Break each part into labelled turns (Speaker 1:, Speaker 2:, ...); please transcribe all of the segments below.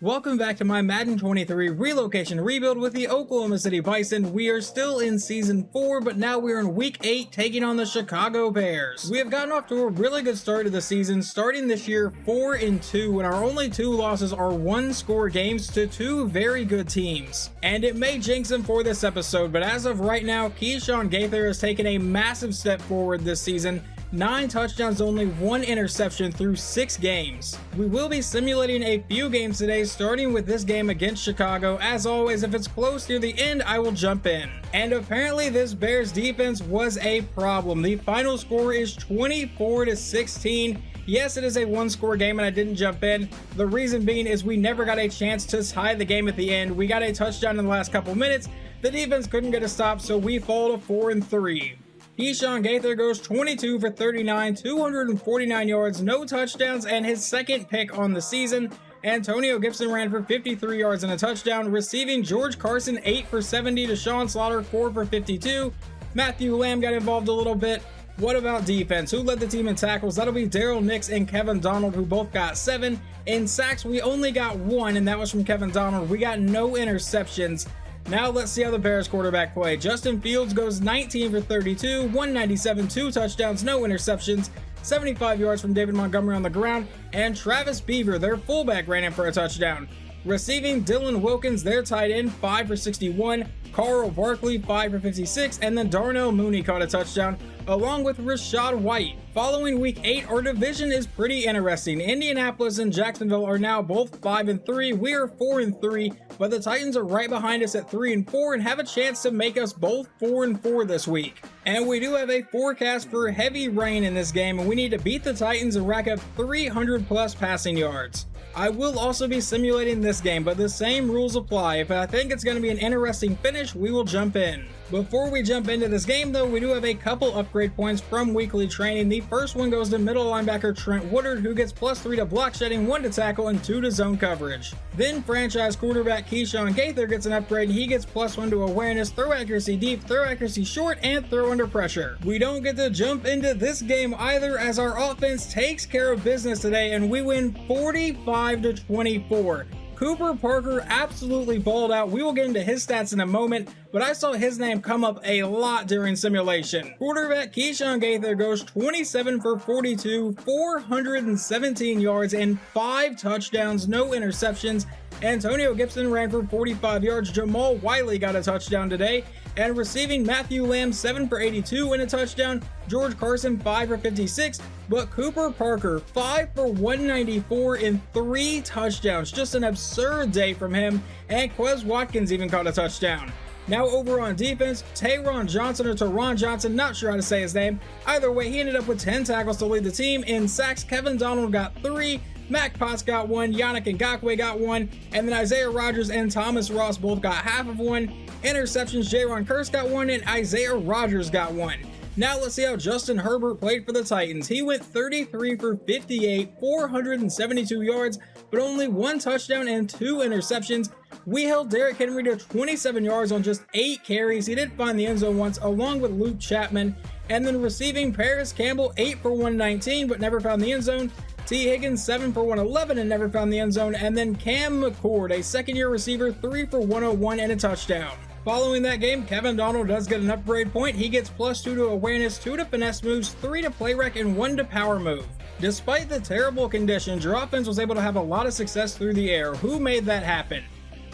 Speaker 1: Welcome back to my Madden 23 relocation rebuild with the Oklahoma City Bison. We are still in Season 4, but now we're in Week 8 taking on the Chicago Bears. We have gotten off to a really good start of the season, starting this year 4-2, and our only 2 losses are 1-score games to 2 very good teams. And it may jinx him for this episode, but as of right now, Keyshawn Gaither has taken a massive step forward this season. 9 touchdowns, only 1 interception through 6 games. We will be simulating a few games today, starting with this game against Chicago. As always, if it's close near the end, I will jump in. And apparently this Bears defense was a problem. The final score is 24-16. Yes, it is a 1-score game and I didn't jump in. The reason being is we never got a chance to tie the game at the end. We got a touchdown in the last couple minutes. The defense couldn't get a stop, so we fall to 4-3. Keyshawn Gaither goes 22 for 39, 249 yards, no touchdowns, and his second pick on the season. Antonio Gibson ran for 53 yards and a touchdown. Receiving, George Carson 8 for 70, Deshaun Slaughter 4 for 52. Matthew Lamb got involved a little bit. What about defense? Who led the team in tackles? That'll be Daryl Nix and Kevin Donald, who both got 7. In sacks, we only got 1, and that was from Kevin Donald. We got no interceptions. Now let's see how the Bears quarterback played. Justin Fields goes 19 for 32, 197, 2 touchdowns, no interceptions, 75 yards from David Montgomery on the ground, and Travis Beaver, their fullback, ran in for a touchdown. Receiving, Dylan Wilkins, their tight end, 5 for 61, Carl Barkley, 5 for 56, and then Darnell Mooney caught a touchdown, along with Rashad White. Following Week 8, our division is pretty interesting. Indianapolis and Jacksonville are now both 5-3. We are 4-3, but the Titans are right behind us at 3-4 and have a chance to make us both 4-4 this week. And we do have a forecast for heavy rain in this game, and we need to beat the Titans and rack up 300 plus passing yards. I will also be simulating this game, but the same rules apply. If I think it's going to be an interesting finish, we will jump in. Before we jump into this game though, we do have a couple upgrade points from weekly training. The first one goes to middle linebacker Trent Woodard, who gets +3 to block shedding, 1 to tackle, and 2 to zone coverage. Then franchise quarterback Keyshawn Gaither gets an upgrade. He gets +1 to awareness, throw accuracy deep, throw accuracy short, and throw under pressure. We don't get to jump into this game either, as our offense takes care of business today and we win 45-24. Cooper Parker absolutely balled out. We will get into his stats in a moment, but I saw his name come up a lot during simulation. Quarterback Keyshawn Gaither goes 27 for 42, 417 yards, and 5 touchdowns, no interceptions. Antonio Gibson ran for 45 yards. Jamal Wiley got a touchdown today. And receiving, Matthew Lamb 7 for 82 and a touchdown. George Carson 5 for 56. But Cooper Parker 5 for 194 and 3 touchdowns. Just an absurd day from him. And Quez Watkins even caught a touchdown. Now over on defense, Taron Johnson or Taron Johnson, not sure how to say his name. Either way, he ended up with 10 tackles to lead the team. In sacks, Kevin Donald got 3. Mac Potts got 1, Yannick Ngakoue got 1, and then Isaiah Rodgers and Thomas Ross both got half of 1. Interceptions, Jaron Kearse got 1, and Isaiah Rodgers got 1. Now let's see how Justin Herbert played for the Titans. He went 33 for 58, 472 yards, but only 1 touchdown and 2 interceptions. We held Derrick Henry to 27 yards on just 8 carries. He did find the end zone once, along with Luke Chapman. And then receiving, Paris Campbell 8 for 119, but never found the end zone. T. Higgins 7 for 111 and never found the end zone. And then Cam McCord, a second-year receiver, 3 for 101 and a touchdown. Following that game, Kevin Donald does get an upgrade point. He gets +2 to awareness, 2 to finesse moves, 3 to play rec, and 1 to power move. Despite the terrible conditions, your offense was able to have a lot of success through the air. Who made that happen?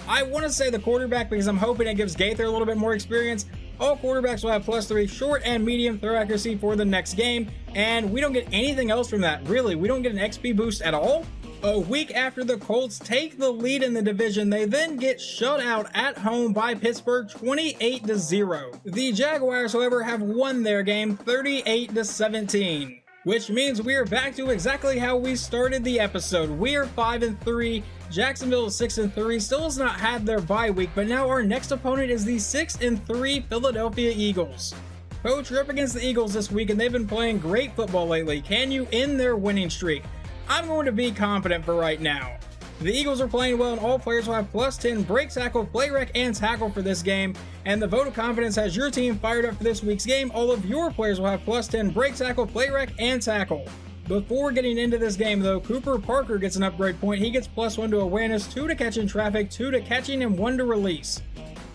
Speaker 1: I want to say the quarterback, because I'm hoping it gives Gaither a little bit more experience. All quarterbacks will have +3 short and medium throw accuracy for the next game, and we don't get anything else from that. Really, we don't get an XP boost at all. A week after the Colts take the lead in the division, they then get shut out at home by Pittsburgh 28-0. The Jaguars, however, have won their game 38-17. Which means we are back to exactly how we started the episode. We are 5-3. Jacksonville is 6-3. Still has not had their bye week, but now our next opponent is the 6-3 Philadelphia Eagles. Coach, you're up against the Eagles this week, and they've been playing great football lately. Can you end their winning streak? I'm going to be confident for right now. The Eagles are playing well, and all players will have +10 break tackle, play rec, and tackle for this game. And the vote of confidence has your team fired up for this week's game. All of your players will have +10 break tackle, play rec, and tackle. Before getting into this game though, Cooper Parker gets an upgrade point. He gets +1 to awareness, 2 to catch in traffic, 2 to catching, and 1 to release.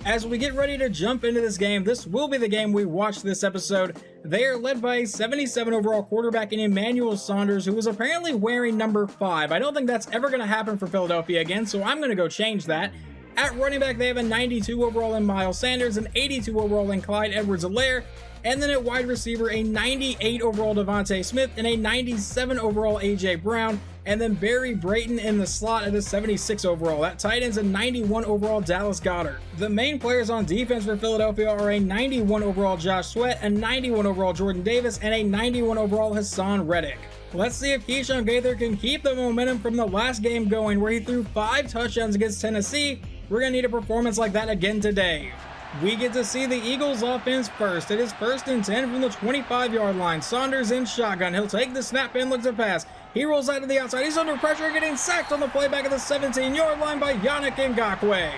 Speaker 1: As we get ready to jump into this game, this will be the game we watch this episode. They are led by a 77 overall quarterback in Emmanuel Sanders, who is apparently wearing number 5. I don't think that's ever going to happen for Philadelphia again, so I'm going to go change that. At running back, they have a 92 overall in Miles Sanders, an 82 overall in Clyde Edwards-Helaire, and then at wide receiver, a 98 overall Devontae Smith and a 97 overall AJ Brown, and then Barry Brayton in the slot at a 76 overall. At tight ends, a 91 overall Dallas Goedert. The main players on defense for Philadelphia are a 91 overall Josh Sweat, a 91 overall Jordan Davis, and a 91 overall Hassan Reddick. Let's see if Keyshawn Gaither can keep the momentum from the last game going, where he threw 5 touchdowns against Tennessee. We're going to need a performance like that again today. We get to see the Eagles offense first. It is 1st and 10 from the 25-yard line. Saunders in shotgun. He'll take the snap and look to pass. He rolls out to the outside. He's under pressure, getting sacked on the play back at the 17-yard line by Yannick Ngakoue.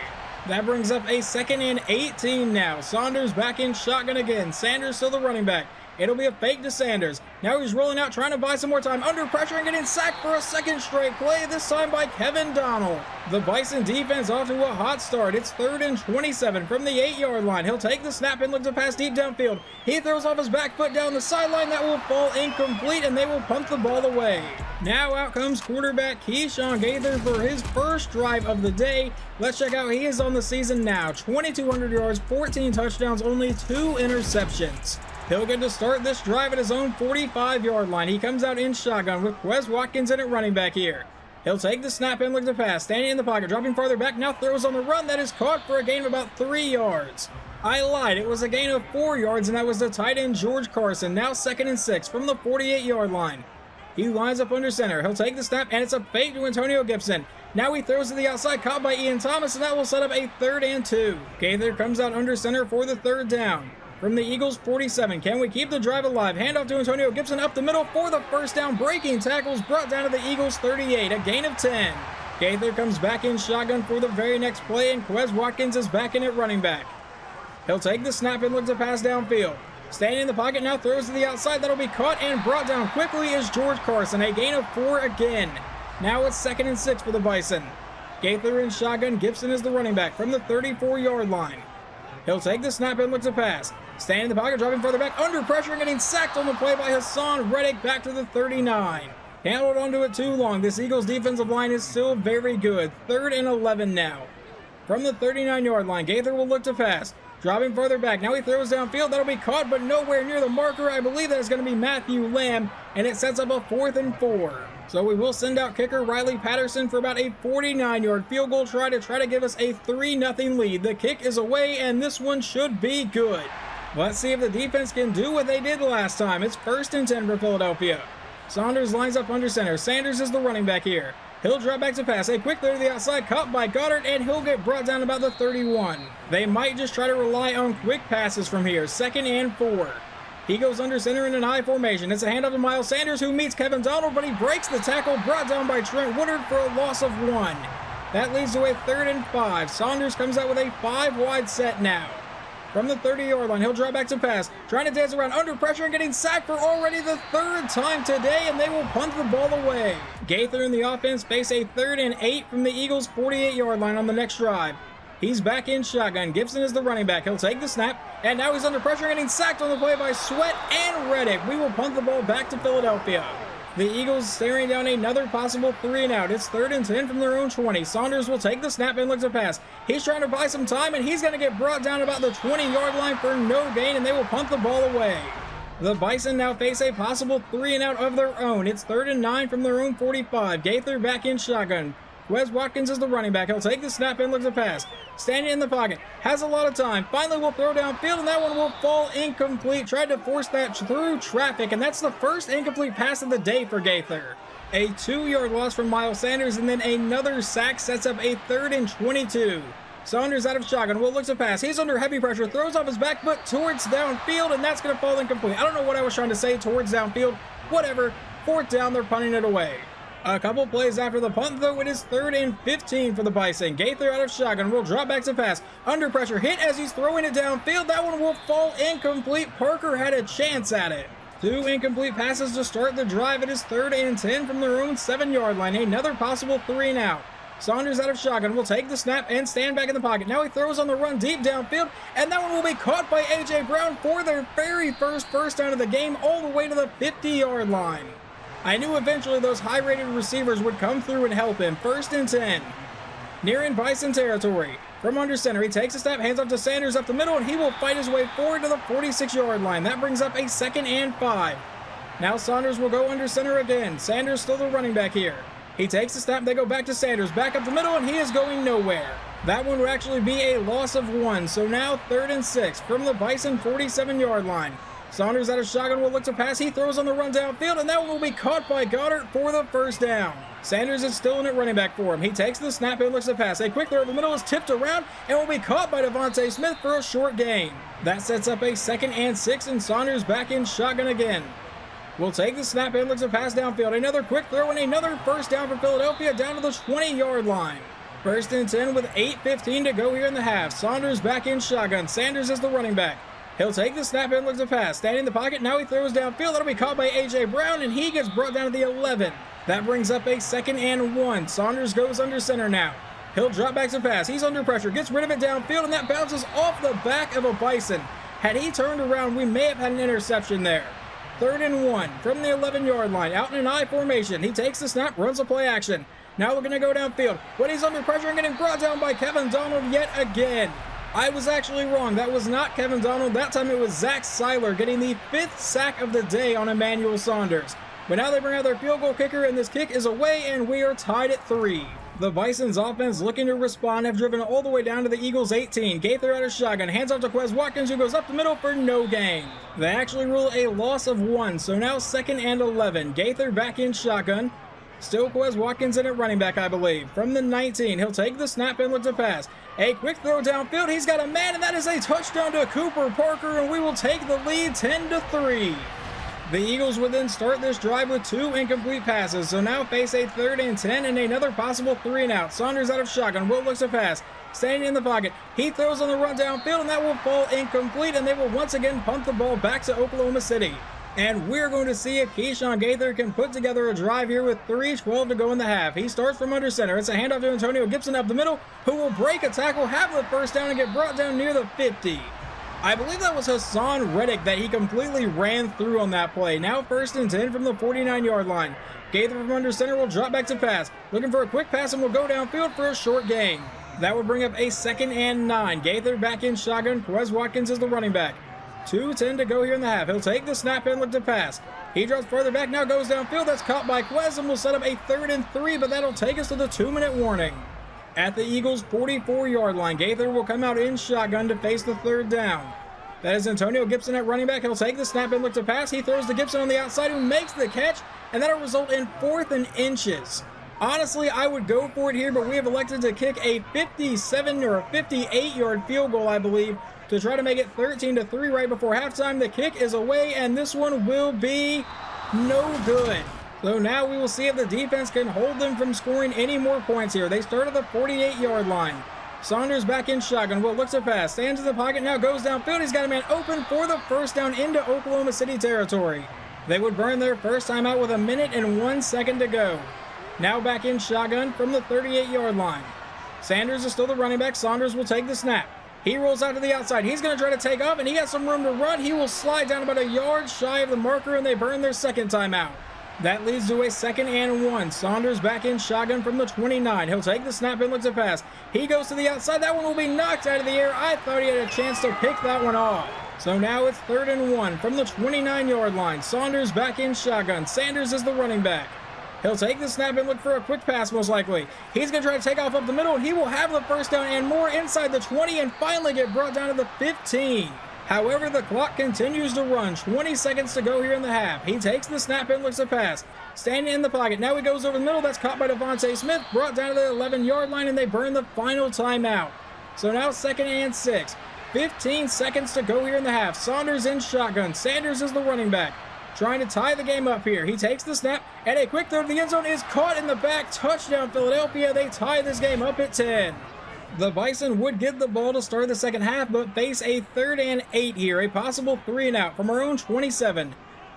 Speaker 1: That brings up a 2nd and 18 now. Saunders back in shotgun again. Sanders still the running back. It'll be a fake to Sanders. Now he's rolling out, trying to buy some more time. Under pressure and getting sacked for a 2nd straight play, this time by Kevin Donald. The Bison defense off to a hot start. It's 3rd and 27 from the 8-yard line. He'll take the snap and look to pass deep downfield. He throws off his back foot down the sideline. That will fall incomplete, and they will punt the ball away. Now out comes quarterback Keyshawn Gaither for his first drive of the day. Let's check out he is on the season now. 2,200 yards, 14 touchdowns, only 2 interceptions. He'll get to start this drive at his own 45-yard line. He comes out in shotgun with Quez Watkins in at running back here. He'll take the snap and look to pass. Standing in the pocket, dropping farther back, now throws on the run. That is caught for a gain of about 3 yards. I lied, it was a gain of 4 yards, and that was the tight end George Carson. Now 2nd and 6 from the 48-yard line. He lines up under center. He'll take the snap, and it's a fake to Antonio Gibson. Now he throws to the outside, caught by Ian Thomas, and that will set up a 3rd and 2. Gaither comes out under center for the 3rd down. From the Eagles 47, can we keep the drive alive? Handoff to Antonio Gibson up the middle for the 1st down. Breaking tackles brought down to the Eagles 38, a gain of 10. Gaither comes back in shotgun for the very next play, and Quez Watkins is back in at running back. He'll take the snap and look to pass downfield. Standing in the pocket, now throws to the outside. That'll be caught and brought down quickly is George Carson, a gain of 4 again. Now it's 2nd and 6 for the Bison. Gaither in shotgun, Gibson is the running back from the 34-yard line. He'll take the snap and look to pass. Standing in the pocket, dropping further back, under pressure and getting sacked on the play by Hassan Reddick back to the 39. Can't hold onto it too long. This Eagles defensive line is still very good. 3rd and 11 now. From the 39-yard line, Gaither will look to pass. Dropping further back, now he throws downfield. That'll be caught, but nowhere near the marker. I believe that is going to be Matthew Lamb, and it sets up a 4th and 4. So we will send out kicker Riley Patterson for about a 49-yard field goal try to give us a 3-0 lead. The kick is away, and this one should be good. Let's see if the defense can do what they did last time. It's 1st and 10 for Philadelphia. Saunders lines up under center. Sanders is the running back here. He'll drop back to pass. A quick throw to the outside, caught by Goedert, and he'll get brought down about the 31. They might just try to rely on quick passes from here. 2nd and 4. He goes under center in an I formation. It's a handoff to Miles Sanders, who meets Kevin Donald, but he breaks the tackle, brought down by Trent Woodard for a loss of 1. That leads to a 3rd and 5. Saunders comes out with a 5-wide set now. From the 30-yard line, he'll drop back to pass, trying to dance around under pressure and getting sacked for already the 3rd time today, and they will punt the ball away. Gaither and the offense face a 3rd and 8 from the Eagles' 48-yard line on the next drive. He's back in shotgun. Gibson is the running back. He'll take the snap, and now he's under pressure and getting sacked on the play by Sweat and Reddick. We will punt the ball back to Philadelphia. The Eagles staring down another possible 3-and-out. It's 3rd and 10 from their own 20. Saunders will take the snap and look to pass. He's trying to buy some time, and he's going to get brought down about the 20-yard line for no gain, and they will punt the ball away. The Bison now face a possible 3-and-out of their own. It's 3rd and 9 from their own 45. Gaither back in shotgun. Quez Watkins is the running back. He'll take the snap and look to pass. Standing in the pocket. Has a lot of time. Finally will throw downfield, and that one will fall incomplete. Tried to force that through traffic, and that's the first incomplete pass of the day for Gaither. A 2-yard loss from Miles Sanders, and then another sack sets up a 3rd and 22. Saunders out of shotgun, will look to pass. He's under heavy pressure, throws off his back foot towards downfield, and that's going to fall incomplete. I don't know what I was trying to say, towards downfield. Whatever. 4th down, they're punting it away. A couple plays after the punt, though, it is 3rd and 15 for the Bison. Gaither out of shotgun will drop back to pass. Under pressure, hit as he's throwing it downfield. That one will fall incomplete. Parker had a chance at it. Two incomplete passes to start the drive. It is 3rd and 10 from their own 7-yard line. Another possible 3 and out. Saunders out of shotgun will take the snap and stand back in the pocket. Now he throws on the run deep downfield, and that one will be caught by A.J. Brown for their very first down of the game, all the way to the 50-yard line. I knew eventually those high-rated receivers would come through and help him. 1st and 10. Nearing Bison territory. From under center, he takes a step, hands off to Sanders up the middle, and he will fight his way forward to the 46-yard line. That brings up a 2nd and 5. Now Saunders will go under center again. Sanders still the running back here. He takes the snap, they go back to Sanders, back up the middle, and he is going nowhere. That one would actually be a loss of 1, so now 3rd and 6 from the Bison 47-yard line. Saunders out of shotgun will look to pass, he throws on the run downfield, and that one will be caught by Goddard for the 1st down. Sanders is still in at running back for him. He takes the snap and looks to pass. A quick throw in the middle is tipped around and will be caught by Devontae Smith for a short gain. That sets up a 2nd and 6, and Saunders back in shotgun again. Will take the snap and looks to pass downfield. Another quick throw and another 1st down for Philadelphia down to the 20-yard line. 1st and 10 with 8:15 to go here in the half. Saunders back in shotgun. Sanders is the running back. He'll take the snap and looks to pass. Standing in the pocket, now he throws downfield. That'll be caught by A.J. Brown, and he gets brought down to the 11. That brings up a 2nd and 1. Saunders goes under center now. He'll drop back to pass. He's under pressure, gets rid of it downfield, and that bounces off the back of a Bison. Had he turned around, we may have had an interception there. 3rd and 1 from the 11-yard line, out in an I formation. He takes the snap, runs a play action. Now looking to go downfield, but he's under pressure and getting brought down by Kevin Donald yet again. I was actually wrong. That was not Kevin Donald. That time it was Zach Seiler getting the 5th sack of the day on Emmanuel Saunders. But now they bring out their field goal kicker, and this kick is away, and we are tied at 3. The Bison's offense looking to respond, have driven all the way down to the Eagles' 18. Gaither out of shotgun, hands off to Quez Watkins, who goes up the middle for no gain. They actually rule a loss of 1, so now 2nd and 11. Gaither back in shotgun. Still Quez Watkins in at running back, I believe. From the 19, he'll take the snap and look to pass. A quick throw downfield, he's got a man, and that is a touchdown to Cooper Parker, and we will take the lead 10-3. The Eagles would then start this drive with 2 incomplete passes, so now face a 3rd and 10 and another possible 3 and out. Saunders out of shotgun, Will looks to pass, standing in the pocket. He throws on the run downfield, and that will fall incomplete, and they will once again punt the ball back to Oklahoma City. And we're going to see if Keyshawn Gaither can put together a drive here with 3:12 to go in the half. He starts from under center. It's a handoff to Antonio Gibson up the middle, who will break a tackle, have the 1st down, and get brought down near the 50. I believe that was Hassan Reddick that he completely ran through on that play. Now 1st and 10 from the 49-yard line. Gaither from under center will drop back to pass. Looking for a quick pass and will go downfield for a short gain. That would bring up a 2nd and 9. Gaither back in shotgun. Quez Watkins is the running back. 2:10 to go here in the half. He'll take the snap and look to pass. He drops further back, now goes downfield. That's caught by Quez and will set up a 3rd and 3, but that'll take us to the 2-minute warning. At the Eagles' 44-yard line, Gaither will come out in shotgun to face the 3rd down. That is Antonio Gibson at running back. He'll take the snap and look to pass. He throws to Gibson on the outside, who makes the catch, and that'll result in 4th and inches. Honestly, I would go for it here, but we have elected to kick a 57 or a 58-yard field goal, I believe, to try to make it 13-3 right before halftime. The kick is away, and this one will be no good. So now we will see if the defense can hold them from scoring any more points here. They start at the 48-yard line. Saunders back in shotgun. Will looks to pass. Stands in the pocket. Now goes downfield. He's got a man open for the 1st down into Oklahoma City territory. They would burn their 1st time out with 1 minute and 1 second to go. Now back in shotgun from the 38-yard line. Sanders is still the running back. Saunders will take the snap. He rolls out to the outside. He's going to try to take off, and he has some room to run. He will slide down about a yard shy of the marker, and they burn their 2nd time out. That leads to a 2nd and 1. Saunders back in shotgun from the 29. He'll take the snap and looks to pass. He goes to the outside. That one will be knocked out of the air. I thought he had a chance to pick that one off. So now it's 3rd and 1 from the 29-yard line. Saunders back in shotgun. Sanders is the running back. He'll take the snap and look for a quick pass, most likely. He's going to try to take off up the middle, and he will have the 1st down and more inside the 20 and finally get brought down to the 15. However, the clock continues to run. 20 seconds to go here in the half. He takes the snap and looks to pass. Standing in the pocket. Now he goes over the middle. That's caught by Devontae Smith. Brought down to the 11-yard line, and they burn the final timeout. So now 2nd and 6. 15 seconds to go here in the half. Saunders in shotgun. Sanders is the running back. Trying to tie the game up here. He takes the snap, and a quick throw to the end zone is caught in the back. Touchdown, Philadelphia. They tie this game up at 10. The Bison would get the ball to start the 2nd half, but face a 3rd and 8 here. A possible 3 and out from our own 27.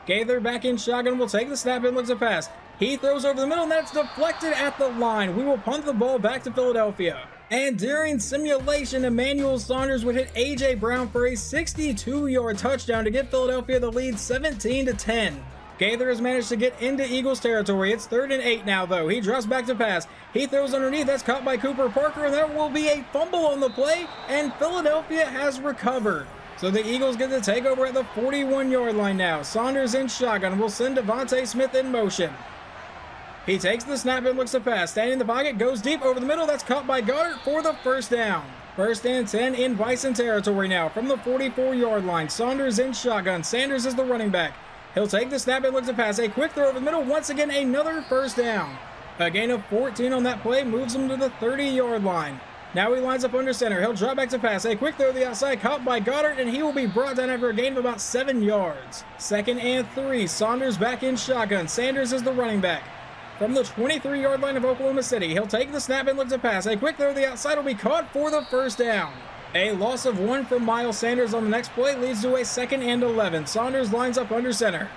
Speaker 1: Gaither back in shotgun will take the snap and looks a pass. He throws over the middle, and that's deflected at the line. We will punt the ball back to Philadelphia. And during simulation, Emmanuel Saunders would hit A.J. Brown for a 62-yard touchdown to give Philadelphia the lead 17-10. Gaither has managed to get into Eagles territory. It's 3rd and 8 now, though. He drops back to pass. He throws underneath. That's caught by Cooper Parker, and there will be a fumble on the play, and Philadelphia has recovered. So the Eagles get to take over at the 41-yard line now. Saunders in shotgun will send Devontae Smith in motion. He takes the snap and looks to pass. Standing in the pocket, goes deep over the middle. That's caught by Goddard for the first down. 1st and 10 in Bison territory now from the 44-yard line. Saunders in shotgun. Sanders is the running back. He'll take the snap and looks to pass. A quick throw over the middle. Once again, another first down. A gain of 14 on that play moves him to the 30-yard line. Now he lines up under center. He'll drop back to pass. A quick throw to the outside, caught by Goddard, and he will be brought down after a gain of about 7 yards. 2nd and 3. Saunders back in shotgun. Sanders is the running back. From the 23-yard line of Oklahoma City, he'll take the snap and look to pass. A quick throw to the outside will be caught for the first down. A loss of 1 from Miles Sanders on the next play leads to a 2nd and 11. Saunders lines up under center.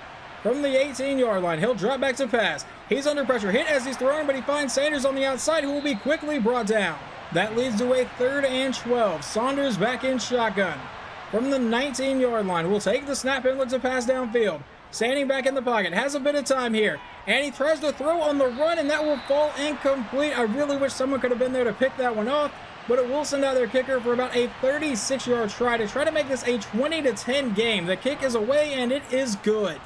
Speaker 1: From the 18-yard line, he'll drop back to pass. He's under pressure, hit as he's throwing, but he finds Sanders on the outside, who will be quickly brought down. That leads to a 3rd and 12. Saunders back in shotgun. From the 19-yard line, will take the snap and look to pass downfield. Standing back in the pocket, has a bit of time here, and he tries to throw on the run, and that will fall incomplete. I really wish someone could have been there to pick that one off, but it will send out their kicker for about a 36-yard try to make this a 20-10 game. The kick is away, and it is good.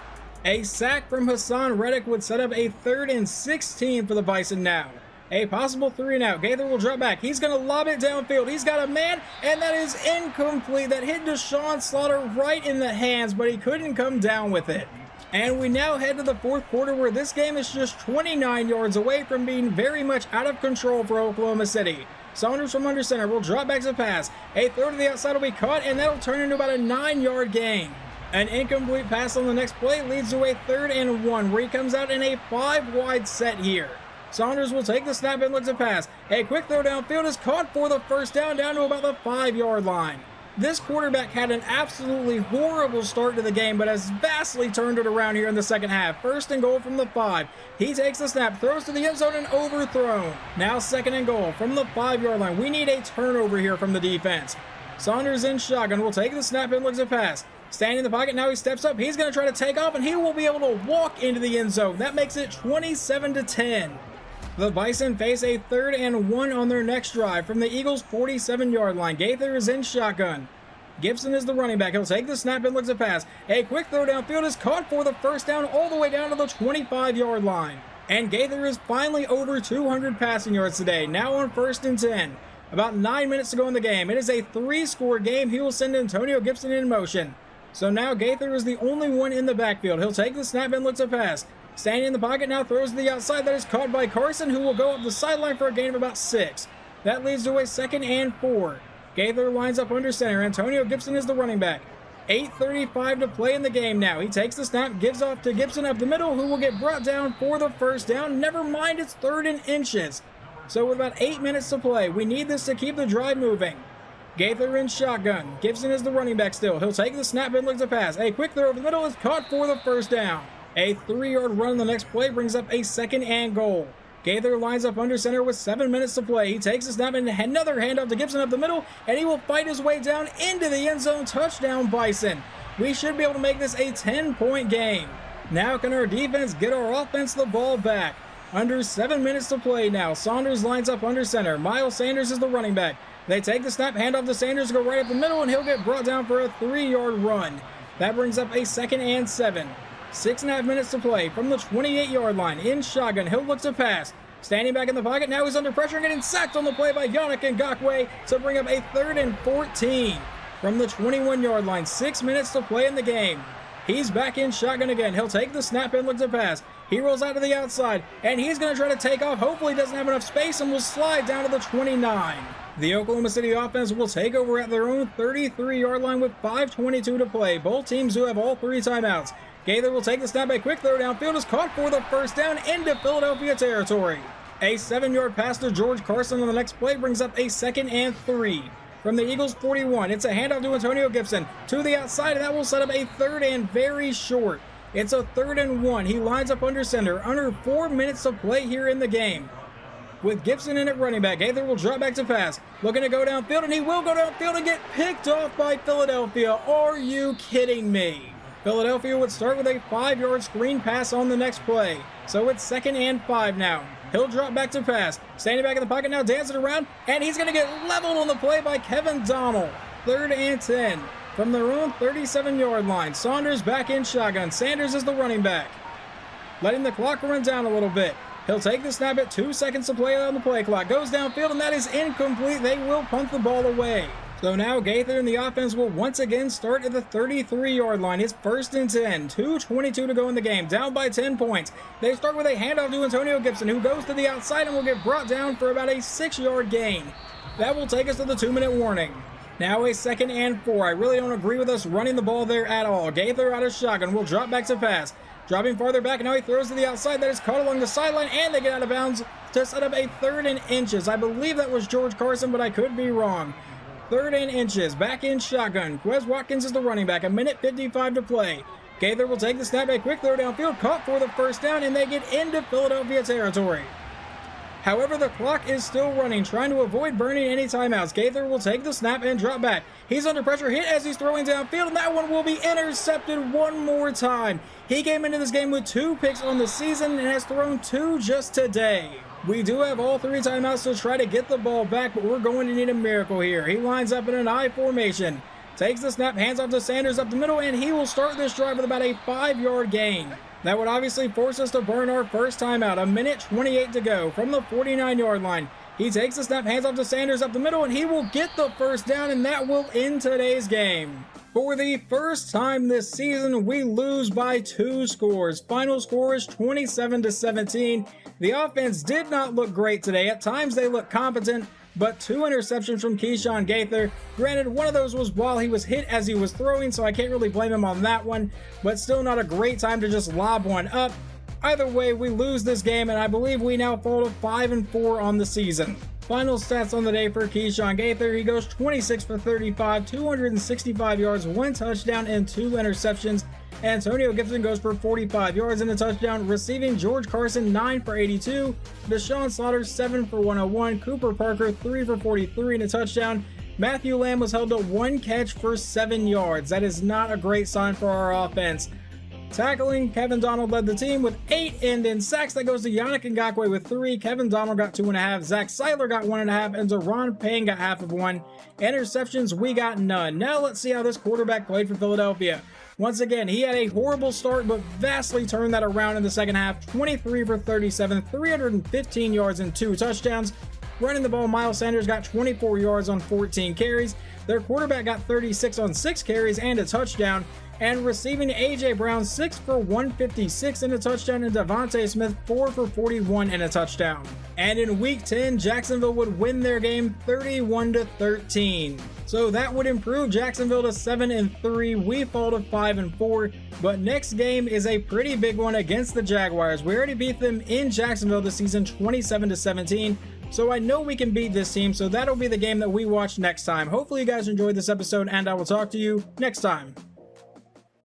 Speaker 1: A sack from Hassan Reddick would set up a 3rd and 16 for the Bison now. A possible 3 and out. Gaither will drop back. He's going to lob it downfield. He's got a man, and that is incomplete. That hit Deshaun Slaughter right in the hands, but he couldn't come down with it. And we now head to the 4th quarter, where this game is just 29 yards away from being very much out of control for Oklahoma City. Saunders from under center will drop back to pass. A throw to the outside will be caught, and that'll turn into about a 9-yard gain. An incomplete pass on the next play leads to a 3rd and 1, where he comes out in a 5-wide set here. Saunders will take the snap and look to pass. A quick throw downfield is caught for the first down to about the 5-yard line. This quarterback had an absolutely horrible start to the game, but has vastly turned it around here in the second half. 1st and goal from the 5. He takes the snap, throws to the end zone, and overthrown. Now 2nd and goal from the 5-yard line. We need a turnover here from the defense. Saunders in shotgun will take the snap and looks to pass. Standing in the pocket, now he steps up. He's going to try to take off, and he will be able to walk into the end zone. That makes it 27-10. The Bison face a 3rd and 1 on their next drive from the Eagles' 47-yard line. Gaither is in shotgun. Gibson is the running back. He'll take the snap and looks to pass. A quick throw downfield is caught for the first down all the way down to the 25-yard line. And Gaither is finally over 200 passing yards today, now on 1st and 10. About 9 minutes to go in the game. It is a 3-score game. He will send Antonio Gibson in motion. So now Gaither is the only one in the backfield. He'll take the snap and look to pass. Standing in the pocket now, throws to the outside. That is caught by Carson, who will go up the sideline for a gain of about 6. That leads to a 2nd and 4. Gaither lines up under center. Antonio Gibson is the running back. 8:35 to play in the game now. He takes the snap, gives off to Gibson up the middle, who will get brought down for the first down. Never mind, it's 3rd and inches. So with about 8 minutes to play, we need this to keep the drive moving. Gaither in shotgun. Gibson is the running back still. He'll take the snap and look to pass. A quick throw over the middle is caught for the first down. A 3-yard run on the next play brings up a 2nd and goal. Gaither lines up under center with 7 minutes to play. He takes the snap and another handoff to Gibson up the middle, and he will fight his way down into the end zone. Touchdown, Bison. We should be able to make this a 10-point game. Now can our defense get our offense the ball back? Under 7 minutes to play now. Saunders lines up under center. Miles Sanders is the running back. They take the snap, hand off to Sanders to go right up the middle, and he'll get brought down for a 3-yard run. That brings up a 2nd and 7. 6.5 minutes to play from the 28-yard line. In shotgun, he'll look to pass. Standing back in the pocket, now he's under pressure and getting sacked on the play by Yannick Ngakoue to bring up a 3rd and 14. From the 21-yard line, 6 minutes to play in the game. He's back in shotgun again. He'll take the snap and look to pass. He rolls out to the outside, and he's going to try to take off. Hopefully he doesn't have enough space and will slide down to the 29. The Oklahoma City offense will take over at their own 33-yard line with 5:22 to play. Both teams who have all 3 timeouts. Gaither will take the snap. A quick throw downfield is caught for the first down into Philadelphia territory. A 7-yard pass to George Carson on the next play brings up a 2nd and 3. From the Eagles' 41, it's a handoff to Antonio Gibson to the outside, and that will set up a 3rd and very short. It's a 3rd and 1. He lines up under center. Under 4 minutes to play here in the game. With Gibson in at running back, Gaither will drop back to pass. Looking to go downfield, and he will go downfield and get picked off by Philadelphia. Are you kidding me? Philadelphia would start with a 5-yard screen pass on the next play. So it's 2nd and 5 now. He'll drop back to pass. Standing back in the pocket now, dancing around, and he's going to get leveled on the play by Kevin Donald. 3rd and 10. From their own 37-yard line, Saunders back in shotgun. Sanders is the running back. Letting the clock run down a little bit. He'll take the snap at 2 seconds to play on the play clock. Goes downfield, and that is incomplete. They will punt the ball away. So now Gaither and the offense will once again start at the 33-yard line. It's 1st and 10. 2:22 to go in the game. Down by 10 points. They start with a handoff to Antonio Gibson, who goes to the outside and will get brought down for about a 6-yard gain. That will take us to the 2-minute warning. Now a 2nd and 4. I really don't agree with us running the ball there at all. Gaither out of shotgun will drop back to pass. Dropping farther back, and now he throws to the outside. That is caught along the sideline, and they get out of bounds to set up a 3rd and inches. I believe that was George Carson, but I could be wrong. 3rd and inches, back in shotgun. Quez Watkins is the running back, 1:55 to play. Gaither will take the snap, a quick throw downfield, caught for the 1st down, and they get into Philadelphia territory. However, the clock is still running, trying to avoid burning any timeouts. Gaither will take the snap and drop back. He's under pressure, hit as he's throwing downfield, and that one will be intercepted one more time. He came into this game with 2 picks on the season and has thrown 2 just today. We do have all 3 timeouts to try to get the ball back, but we're going to need a miracle here. He lines up in an I formation. Takes the snap, hands off to Sanders up the middle, and he will start this drive with about a 5-yard gain. That would obviously force us to burn our first timeout. 1:28 to go from the 49-yard line. He takes the snap, hands off to Sanders up the middle, and he will get the 1st down, and that will end today's game. For the first time this season, we lose by 2 scores. Final score is 27-17. The offense did not look great today. At times they looked competent, but 2 interceptions from Keyshawn Gaither. Granted, one of those was while he was hit as he was throwing, so I can't really blame him on that one, but still not a great time to just lob one up. Either way, we lose this game, and I believe we now fall to 5-4 on the season. Final stats on the day for Keyshawn Gaither. He goes 26 for 35, 265 yards, 1 touchdown, and 2 interceptions. Antonio Gibson goes for 45 yards and a touchdown. Receiving, George Carson 9 for 82, Deshaun Slaughter 7 for 101, Cooper Parker 3 for 43 and a touchdown. Matthew Lamb was held to 1 catch for 7 yards. That is not a great sign for our offense. Tackling, Kevin Donald led the team with 8, and in sacks that goes to Yannick Ngakoue with 3. Kevin Donald got 2.5, Zach Seiler got 1.5, and Deron Payne got half of 1. Interceptions, we got none. Now let's see how this quarterback played for Philadelphia. Once again, he had a horrible start, but vastly turned that around in the second half. 23 for 37, 315 yards and 2 touchdowns. Running the ball, Miles Sanders got 24 yards on 14 carries. Their quarterback got 36 on 6 carries and a touchdown. And receiving, A.J. Brown 6 for 156 and a touchdown, and Devontae Smith 4 for 41 and a touchdown. And in Week 10, Jacksonville would win their game 31-13. So that would improve Jacksonville to 7-3. We fall to 5-4. But next game is a pretty big one against the Jaguars. We already beat them in Jacksonville this season 27-17. So I know we can beat this team, so that'll be the game that we watch next time. Hopefully you guys enjoyed this episode, and I will talk to you next time.